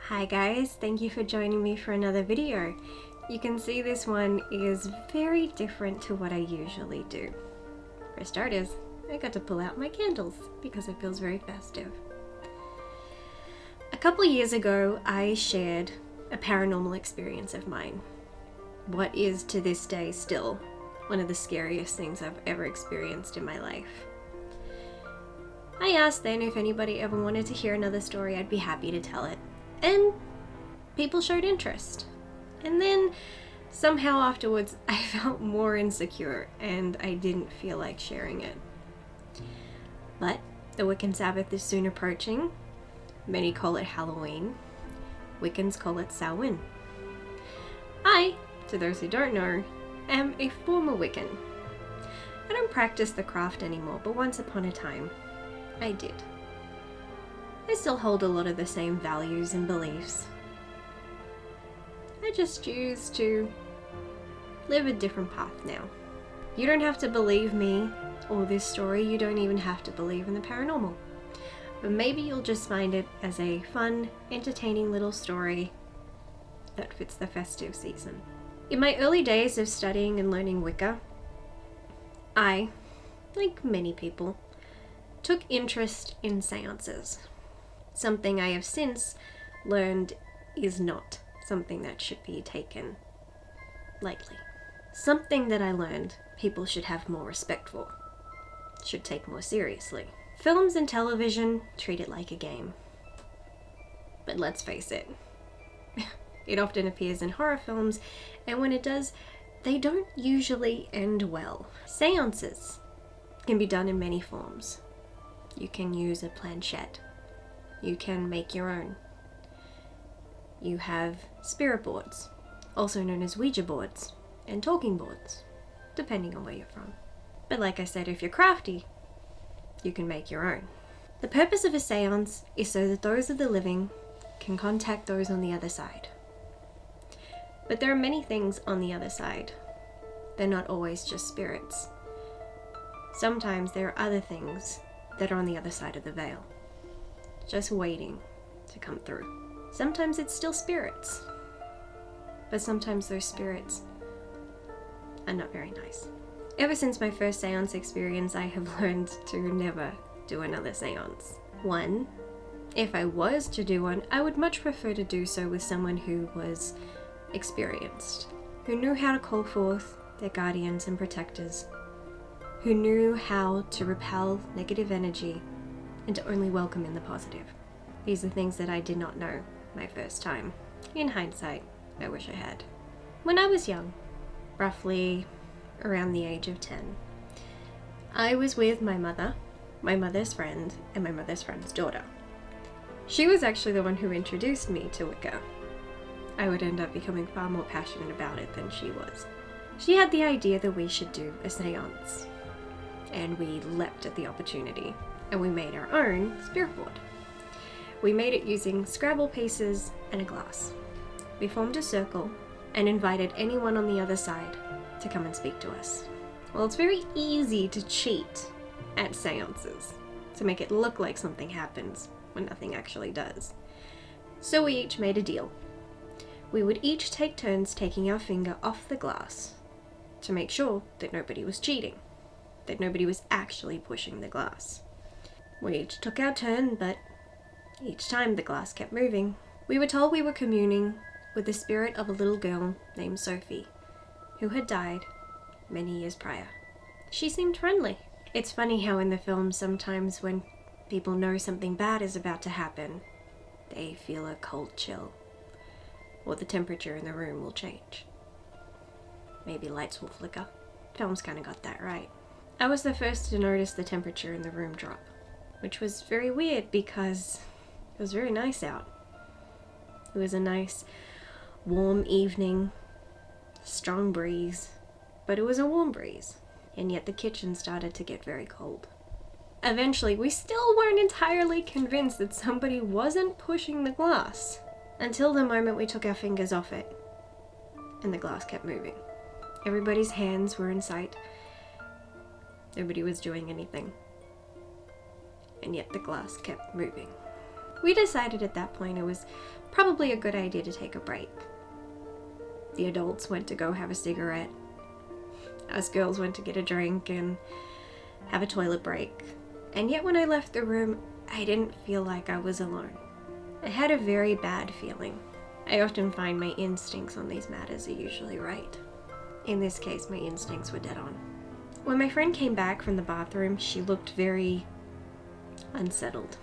Hi guys, thank you for joining me for another video. You can see this one is very different to what I usually do. For starters, I got to pull out my candles because it feels very festive. A couple years ago, I shared a paranormal experience of mine. What is to this day still one of the scariest things I've ever experienced in my life. I asked then if anybody ever wanted to hear another story, I'd be happy to tell it. And people showed interest. And then somehow afterwards I felt more insecure and I didn't feel like sharing it. But the Wiccan Sabbath is soon approaching. Many call it Halloween. Wiccans call it Samhain. I, to those who don't know, am a former Wiccan. I don't practice the craft anymore, but once upon a time, I did. I still hold a lot of the same values and beliefs. I just choose to live a different path now. You don't have to believe me or this story, you don't even have to believe in the paranormal. But maybe you'll just find it as a fun, entertaining little story that fits the festive season. In my early days of studying and learning Wicca, I, like many people, took interest in seances. Something I have since learned is not something that should be taken lightly. Something that I learned people should have more respect for, should take more seriously. Films and television treat it like a game. But let's face it, it often appears in horror films, and when it does, they don't usually end well. Seances can be done in many forms. You can use a planchette. You can make your own. You have spirit boards, also known as Ouija boards, and talking boards, depending on where you're from. But like I said, if you're crafty, you can make your own. The purpose of a seance is so that those of the living can contact those on the other side. But there are many things on the other side. They're not always just spirits. Sometimes there are other things that are on the other side of the veil, just waiting to come through. Sometimes it's still spirits, but sometimes those spirits are not very nice. Ever since my first seance experience, I have learned to never do another seance. One, if I was to do one, I would much prefer to do so with someone who was experienced, who knew how to call forth their guardians and protectors, who knew how to repel negative energy and to only welcome in the positive. These are things that I did not know my first time. In hindsight, I wish I had. When I was young, roughly around the age of 10, I was with my mother, my mother's friend, and my mother's friend's daughter. She was actually the one who introduced me to Wicca. I would end up becoming far more passionate about it than she was. She had the idea that we should do a seance, and we leapt at the opportunity, and we made our own spirit board. We made it using Scrabble pieces and a glass. We formed a circle and invited anyone on the other side to come and speak to us. Well, it's very easy to cheat at seances, to make it look like something happens when nothing actually does. So we each made a deal. We would each take turns taking our finger off the glass to make sure that nobody was cheating, that nobody was actually pushing the glass. We each took our turn, but each time the glass kept moving. We were told we were communing with the spirit of a little girl named Sophie, who had died many years prior. She seemed friendly. It's funny how in the film sometimes when people know something bad is about to happen, they feel a cold chill, or the temperature in the room will change. Maybe lights will flicker. Film's kind of got that right. I was the first to notice the temperature in the room drop, which was very weird because it was very nice out. It was a nice, warm evening, strong breeze, but it was a warm breeze, and yet the kitchen started to get very cold. Eventually, we still weren't entirely convinced that somebody wasn't pushing the glass, until the moment we took our fingers off it, and the glass kept moving. Everybody's hands were in sight. Nobody was doing anything. And yet the glass kept moving. We decided at that point it was probably a good idea to take a break. The adults went to go have a cigarette. Us girls went to get a drink and have a toilet break. And yet when I left the room, I didn't feel like I was alone. I had a very bad feeling. I often find my instincts on these matters are usually right. In this case, my instincts were dead on. When my friend came back from the bathroom, she looked very unsettled.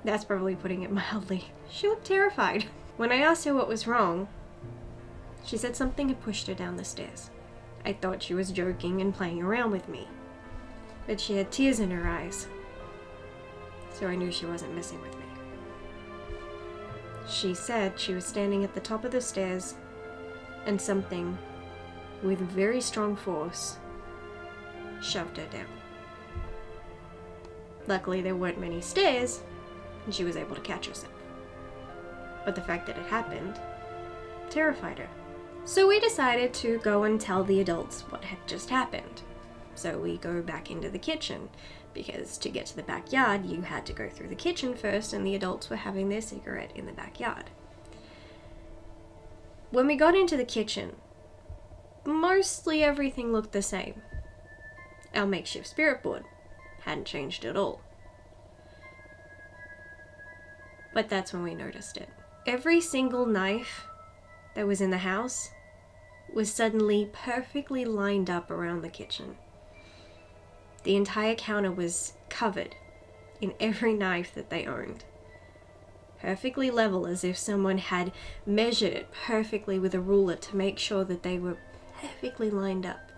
That's probably putting it mildly. She looked terrified. When I asked her what was wrong, she said something had pushed her down the stairs. I thought she was joking and playing around with me, but she had tears in her eyes, so I knew she wasn't messing with me. She said she was standing at the top of the stairs and something, with very strong force, shoved her down. Luckily, there weren't many stairs, and she was able to catch herself. But the fact that it happened terrified her. So we decided to go and tell the adults what had just happened. So we go back into the kitchen, because to get to the backyard, you had to go through the kitchen first, and the adults were having their cigarette in the backyard. When we got into the kitchen, mostly everything looked the same. Our makeshift spirit board hadn't changed at all. But that's when we noticed it. Every single knife that was in the house was suddenly perfectly lined up around the kitchen. The entire counter was covered in every knife that they owned. Perfectly level, as if someone had measured it perfectly with a ruler to make sure that they were perfectly lined up.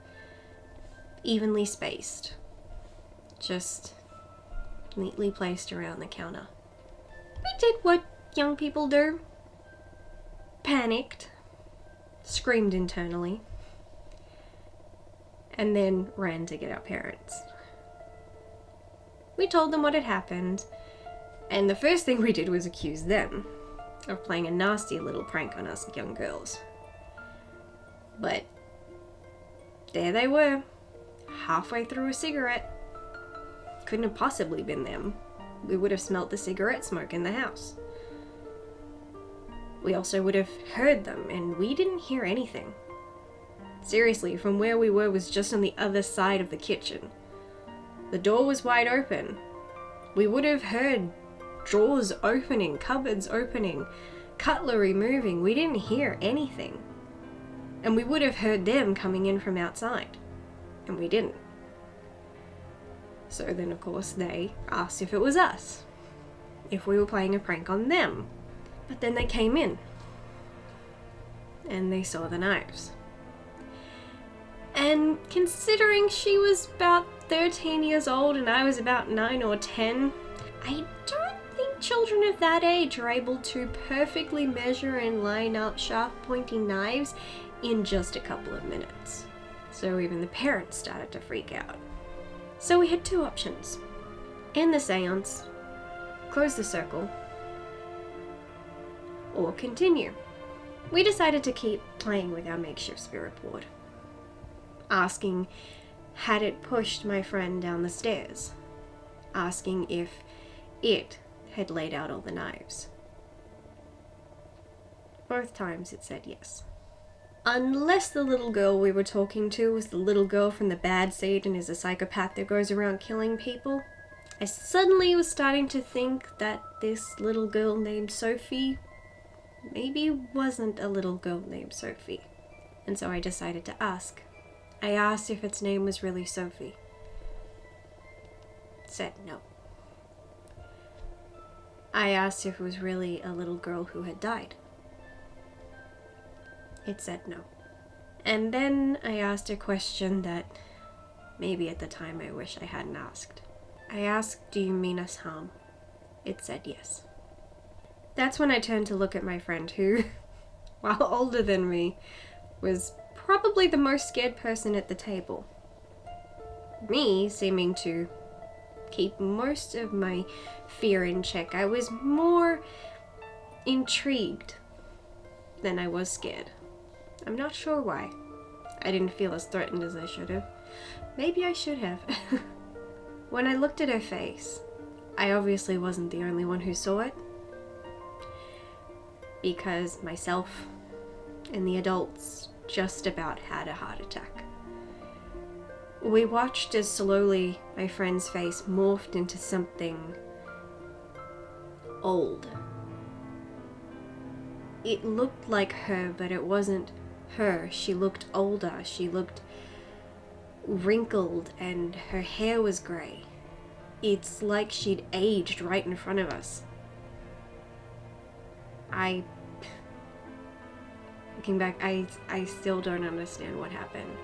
Evenly spaced. Just neatly placed around the counter. We did what young people do. Panicked. Screamed internally. And then ran to get our parents. We told them what had happened, and the first thing we did was accuse them of playing a nasty little prank on us young girls. But there they were, halfway through a cigarette. Couldn't have possibly been them. We would have smelt the cigarette smoke in the house. We also would have heard them, and we didn't hear anything. Seriously, from where we were was just on the other side of the kitchen. The door was wide open. We would have heard drawers opening, cupboards opening, cutlery moving. We didn't hear anything. And we would have heard them coming in from outside. And we didn't. So then, of course, they asked if it was us. If we were playing a prank on them. But then they came in. And they saw the knives. And considering she was about 13 years old and I was about 9 or 10, I don't think children of that age are able to perfectly measure and line up sharp pointing knives in just a couple of minutes. So even the parents started to freak out. So we had two options. End the seance, close the circle, or continue. We decided to keep playing with our makeshift spirit board, asking had it pushed my friend down the stairs, asking if it had laid out all the knives. Both times it said yes. Unless the little girl we were talking to was the little girl from the bad seed and is a psychopath that goes around killing people, I suddenly was starting to think that this little girl named Sophie maybe wasn't a little girl named Sophie. And so I decided to ask. I asked if its name was really Sophie. It said no. I asked if it was really a little girl who had died. It said no. And then I asked a question that maybe at the time I wish I hadn't asked. I asked, do you mean us harm? It said yes. That's when I turned to look at my friend who, while older than me, was probably the most scared person at the table. Me seeming to keep most of my fear in check. I was more intrigued than I was scared. I'm not sure why. I didn't feel as threatened as I should have. Maybe I should have. When I looked at her face, I obviously wasn't the only one who saw it, because myself and the adults just about had a heart attack. We watched as slowly my friend's face morphed into something old. It looked like her, but it wasn't her. She looked older. She looked wrinkled, and her hair was grey. It's like she'd aged right in front of us. Looking back, I still don't understand what happened.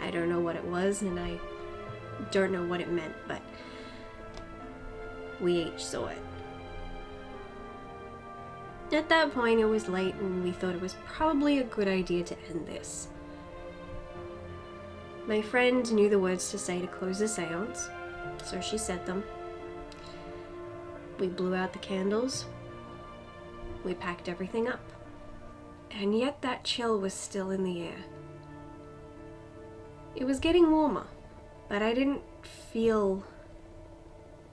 I don't know what it was, and I don't know what it meant, but we each saw it. At that point, it was late, and we thought it was probably a good idea to end this. My friend knew the words to say to close the seance, so she said them. We blew out the candles. We packed everything up. And yet that chill was still in the air. It was getting warmer, but I didn't feel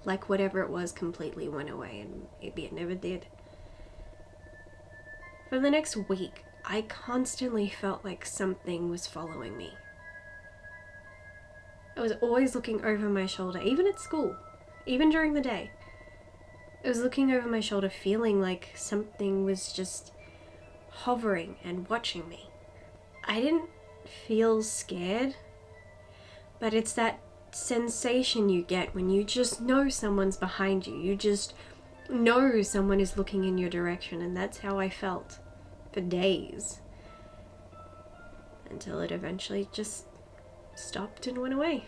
like whatever it was completely went away, and maybe it never did. For the next week, I constantly felt like something was following me. I was always looking over my shoulder, even at school, even during the day. I was looking over my shoulder, feeling like something was just hovering and watching me. I didn't feel scared, but it's that sensation you get when you just know someone's behind you. You just know someone is looking in your direction, and that's how I felt for days. Until it eventually just stopped and went away.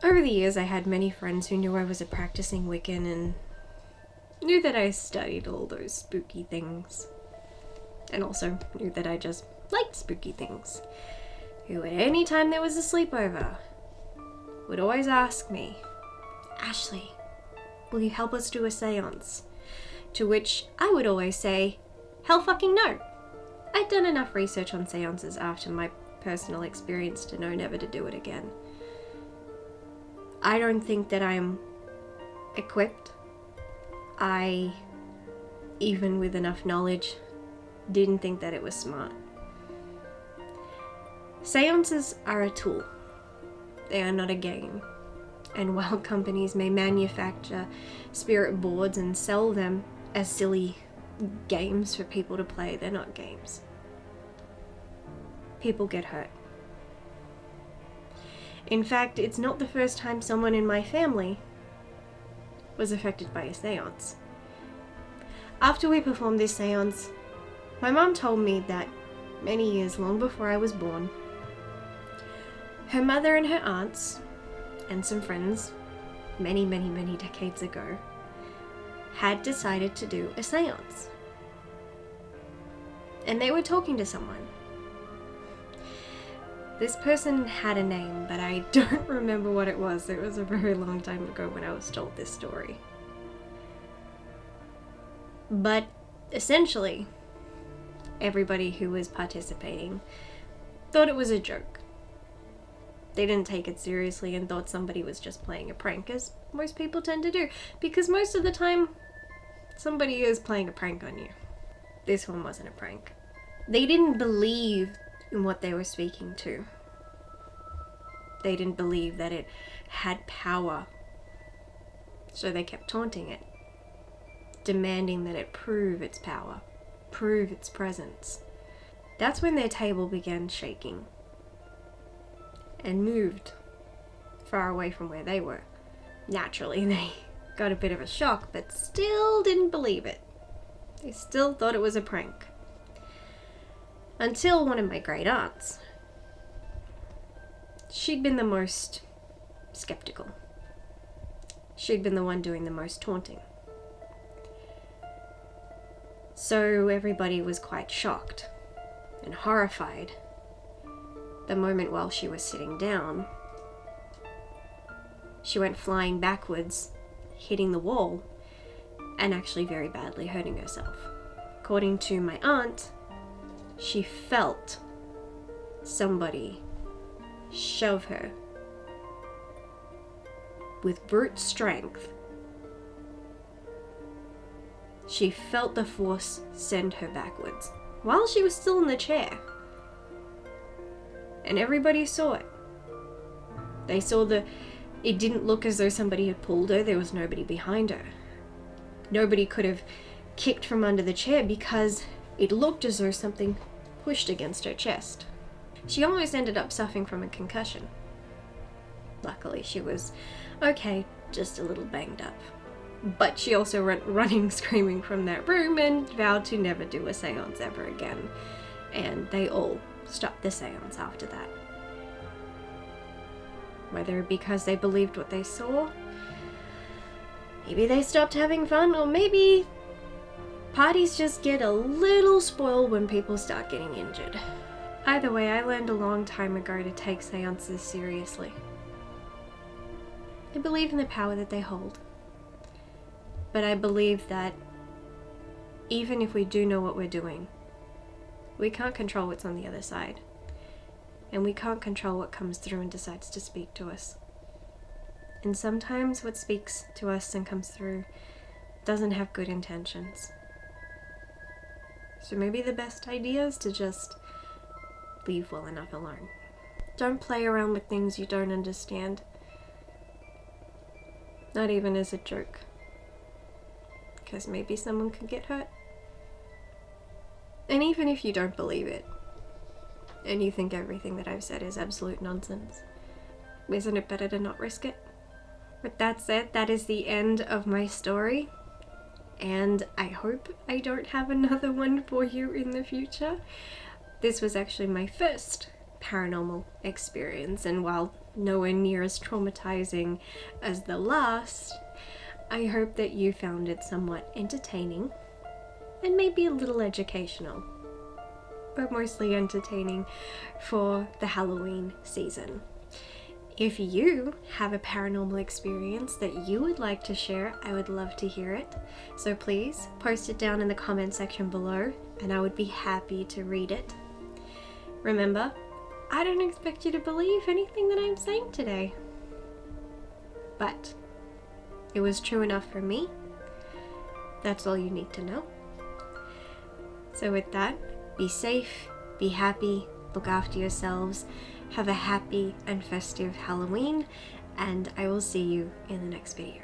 Over the years, I had many friends who knew I was a practicing Wiccan and knew that I studied all those spooky things. And also knew that I just liked spooky things. Who at any time there was a sleepover would always ask me, "Ashley, will you help us do a seance?" To which I would always say, "Hell fucking no." I'd done enough research on seances after my personal experience to know never to do it again. I don't think that I'm equipped. I, even with enough knowledge, didn't think that it was smart. Seances are a tool. They are not a game. And while companies may manufacture spirit boards and sell them as silly games for people to play, they're not games. People get hurt. In fact, it's not the first time someone in my family was affected by a seance. After we performed this seance, my mom told me that many years long before I was born, her mother and her aunts and some friends, many decades ago, had decided to do a seance. And they were talking to someone. This person had a name, but I don't remember what it was. It was a very long time ago when I was told this story. But essentially, everybody who was participating thought it was a joke. They didn't take it seriously and thought somebody was just playing a prank, as most people tend to do, because most of the time, somebody is playing a prank on you. This one wasn't a prank. They didn't believe in what they were speaking to. They didn't believe that it had power, so they kept taunting it, demanding that it prove its power, prove its presence. That's when their table began shaking and moved far away from where they were. Naturally, they got a bit of a shock, but still didn't believe it. They still thought it was a prank. Until one of my great aunts. She'd been the most skeptical. She'd been the one doing the most taunting. So everybody was quite shocked and horrified. The moment while she was sitting down, she went flying backwards, hitting the wall, and actually very badly hurting herself. According to my aunt, she felt somebody shove her with brute strength she felt the force send her backwards while she was still in the chair. And everybody saw it. They saw it didn't look as though somebody had pulled her. There was nobody behind her. Nobody could have kicked from under the chair because it looked as though something pushed against her chest. She almost ended up suffering from a concussion. Luckily, she was okay, just a little banged up. But she also went running, screaming from that room and vowed to never do a seance ever again. And they all stopped the seance after that. Whether because they believed what they saw, maybe they stopped having fun, or maybe parties just get a little spoiled when people start getting injured. Either way, I learned a long time ago to take seances seriously. I believe in the power that they hold. But I believe that even if we do know what we're doing, we can't control what's on the other side. And we can't control what comes through and decides to speak to us. And sometimes what speaks to us and comes through doesn't have good intentions. So maybe the best idea is to just leave well enough alone. Don't play around with things you don't understand. Not even as a joke. Because maybe someone could get hurt. And even if you don't believe it, and you think everything that I've said is absolute nonsense, isn't it better to not risk it? With that said, that is the end of my story. And I hope I don't have another one for you in the future. This was actually my first paranormal experience, and while nowhere near as traumatizing as the last, I hope that you found it somewhat entertaining and maybe a little educational, but mostly entertaining for the Halloween season. If you have a paranormal experience that you would like to share, I would love to hear it. So please post it down in the comment section below and I would be happy to read it. Remember, I don't expect you to believe anything that I'm saying today, but it was true enough for me. That's all you need to know. So with that, be safe, be happy, look after yourselves, have a happy and festive Halloween, and I will see you in the next video.